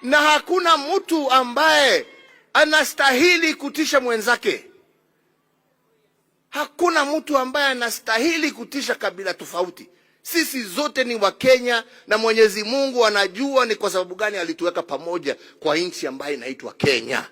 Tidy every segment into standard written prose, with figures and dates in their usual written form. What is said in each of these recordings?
na hakuna mtu ambaye anastahili kutisha mwenzake. Hakuna mtu ambaye anastahili kutisha kabila tofauti. Sisi zote ni Wakenya, na Mwenyezi Mungu anajua ni kwa sababu gani alituweka pamoja kwa nchi ambayo inaitwa Kenya.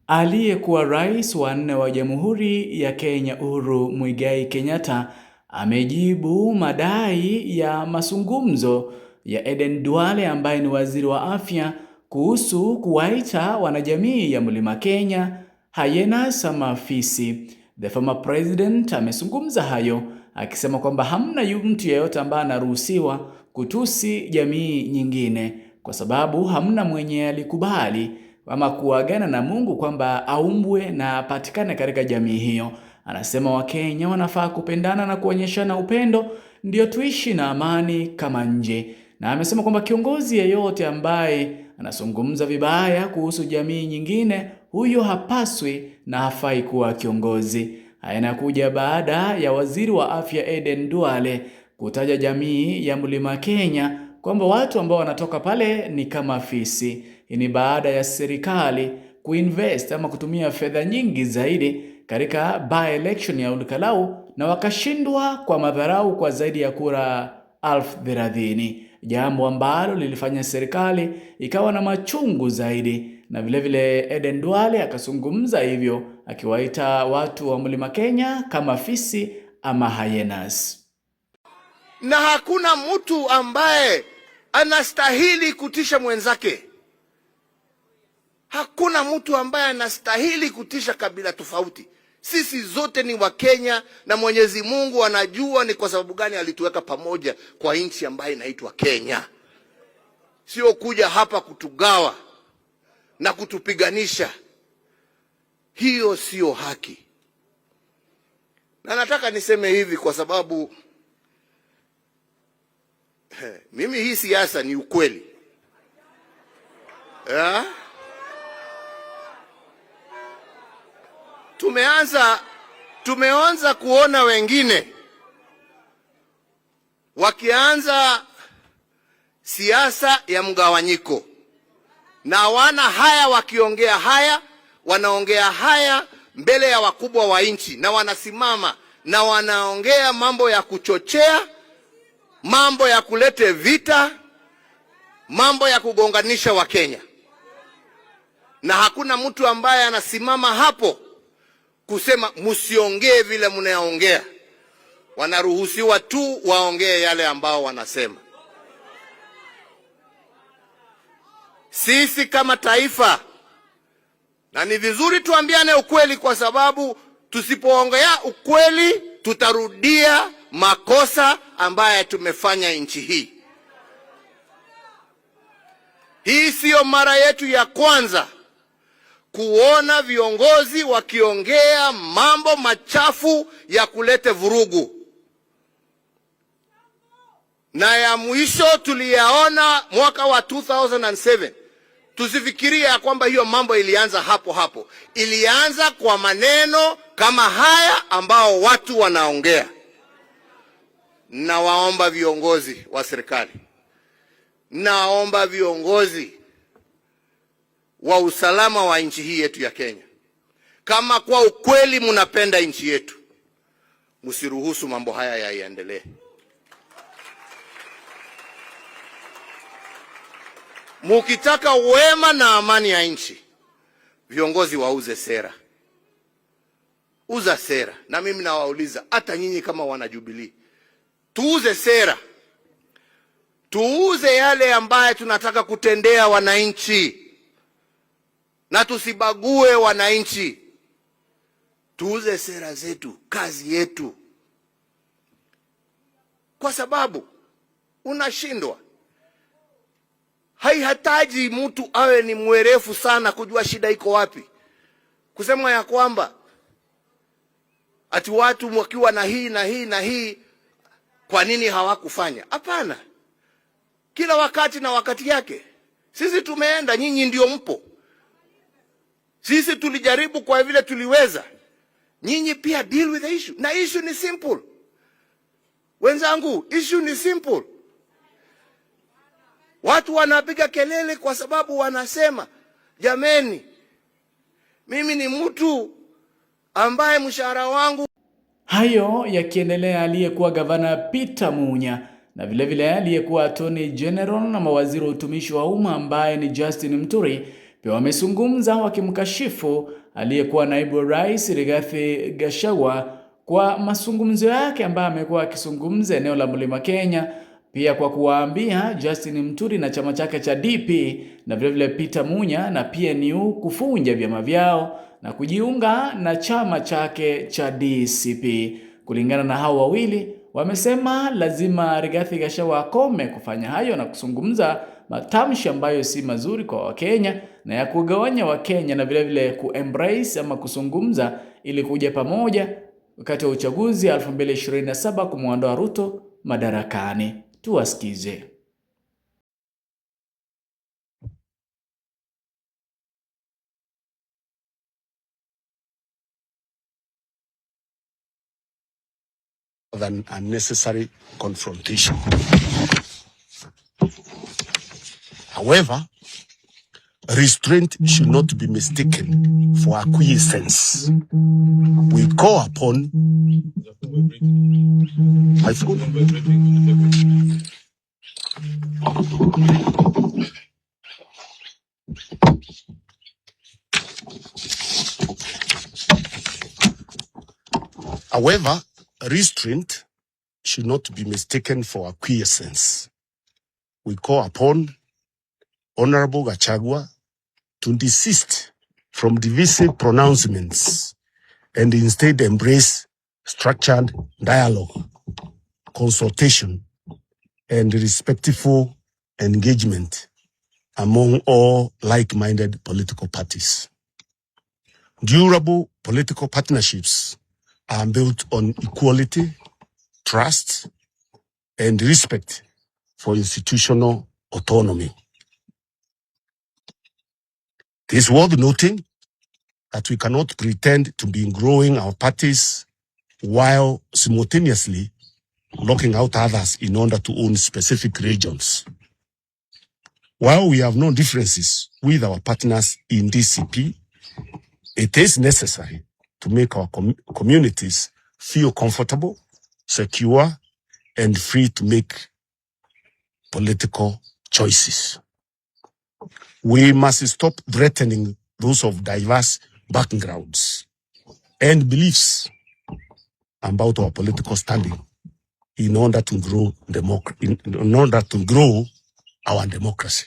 Aliyekuwa rais wa 4 wa Jamhuri ya Kenya Uhuru Muigai Kenyatta amejibu madai ya mazungumzo ya Aden Duale ambaye ni waziri wa afya kuhusu kuwaita wanajamii ya Mlima Kenya hyenas ama fisi. The former president amezungumza hayo akisema kwamba hamna mtu yeyote ambaye anaruhusiwa kutusi jamii nyingine kwa sababu hamna mwenye alikubali ama kuagana na Mungu kwamba aumbwe na apatikane katika jamii hiyo. Anasema Wakenya wanafaa kupendana na kuonyeshana upendo ndio tuishi na amani kama nje. Na amesema kwamba kiongozi yeyote ambaye anazungumza vibaya kuhusu jamii nyingine, huyo hapaswi na hafai kuwa kiongozi. Haya yanakuja baada ya waziri wa afya Aden Duale kutaja jamii ya Mlima Kenya kwamba watu ambao wanatoka pale ni kama fisi. Hii ni baada ya serikali kuinvest ama kutumia fedha nyingi zaidi katika by-election ya Olkalau na wakashindwa kwa madharau kwa zaidi ya kura 30,000. Jambo ambalo lilifanya serikali ikawa na machungu zaidi. Na vile vile Aden Duale akazungumza hivyo akiwaita watu wa Mlima Kenya kama fisi ama hyenas. Na hakuna mtu ambaye anastahili kutisha mwenzake. Hakuna mtu ambaye anastahili kutisha kabila tofauti. Sisi zote ni Wakenya, na Mwenyezi Mungu anajua ni kwa sababu gani alituweka pamoja kwa nchi ambayo inaitwa Kenya. Sio kuja hapa kutugawa na kutupiganisha. Hiyo sio haki. Na nataka niseme hivi kwa sababu mimi hii siasa ni ukweli. Tumeanza kuona wengine wakianza siasa ya mgawanyiko, na wana haya wakiongea haya, wanaongea haya mbele ya wakubwa wa nchi, na wanasimama na wanaongea mambo ya kuchochea, mambo ya kulete vita, mambo ya kugonganisha Wakenya. Na hakuna mtu ambaye anasimama hapo kusema msiongee vile mnaongea. Wanaruhusiwa tu waongee yale ambao wanasema. Sisi kama taifa, na ni vizuri tuambiane ukweli, kwa sababu tusipoongea ukweli tutarudia makosa ambaye tumefanya nchi hii. Hii sio mara yetu ya kwanza kuona viongozi wakiongea mambo machafu ya kulete vurugu. Na ya mwisho tuliyaona mwaka wa 2007. Tusifikiria kwamba hiyo mambo ilianza hapo hapo. Ilianza kwa maneno kama haya ambao watu wanaongea. Na waomba viongozi wa serikali, naomba viongozi wa usalama wa nchi hii yetu ya Kenya, kama kwa ukweli mnapenda nchi yetu, msiruhusu mambo haya yaendelee. Mukitaka wema na amani ya nchi, viongozi wauze sera. Uza sera. Na mimi nawauliza hata nyinyi kama wana Jubilee, tuuze sera. Tuuze yale ambaye tunataka kutendea wananchi, na tusibague wananchi. Tuuze sera zetu, kazi yetu. Kwa sababu unashindwa. Haihitaji mtu awe ni mwerefu sana kujua shida iko wapi. Kusema ya kwamba ati watu wakiwa na hii na hii na hii, kwa nini hawakufanya? Hapana. Kila wakati na wakati yake. Sisi tumeenda, nyinyi ndio mpo. Sisi tulijaribu kwa vile tuliweza. Nyinyi pia deal with the issue. Na issue ni simple. Wenzangu, issue ni simple. Watu wanapiga kelele kwa sababu wanasema, jameni, mimi ni mtu ambaye mshahara wangu. Hayo yakiendelea, aliyekuwa gavana Peter Munya na vilevile aliyekuwa Attorney General na mawaziri wa utumishi wa umma ambaye ni Justin Muturi pia wamezungumza wakimkashifu aliyekuwa naibu rais Rigathi Gachagua kwa mazungumzo yake ambayo amekuwa akizungumza eneo la Mlima Kenya, pia kwa kuwaambia Justin Muturi na chama chake cha DP na vilevile Peter Munya na PNU kufunja vyama vyao na kujiunga na chama chake cha DCP. Kulingana na hao wawili, wamesema lazima Rigathi Gachagua akome kufanya hayo na kuzungumza matamshi ambayo si mazuri kwa Wakenya na ya kugawanya Wakenya na vilevile kuembrace ama kuzungumza ili kuja pamoja wakati wa uchaguzi 2027 kumwondoa Ruto madarakani. Tuwasikize. Than unnecessary confrontation. However, restraint should not be mistaken for acquiescence. We call upon my phone. However, restraint should not be mistaken for acquiescence. We call upon Honorable Gachagua to desist from divisive pronouncements and instead embrace structured dialogue, consultation, and respectful engagement among all like-minded political parties. Durable political partnerships are built on equality, trust, and respect for institutional autonomy. It is worth noting that we cannot pretend to be growing our parties while simultaneously locking out others in order to own specific regions. While we have no differences with our partners in DCP, it is necessary to make our communities feel comfortable, secure, and free to make political choices. We must stop threatening those of diverse backgrounds and beliefs about our political standing in order to grow our democracy.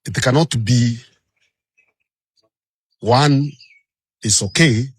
It cannot be one is okay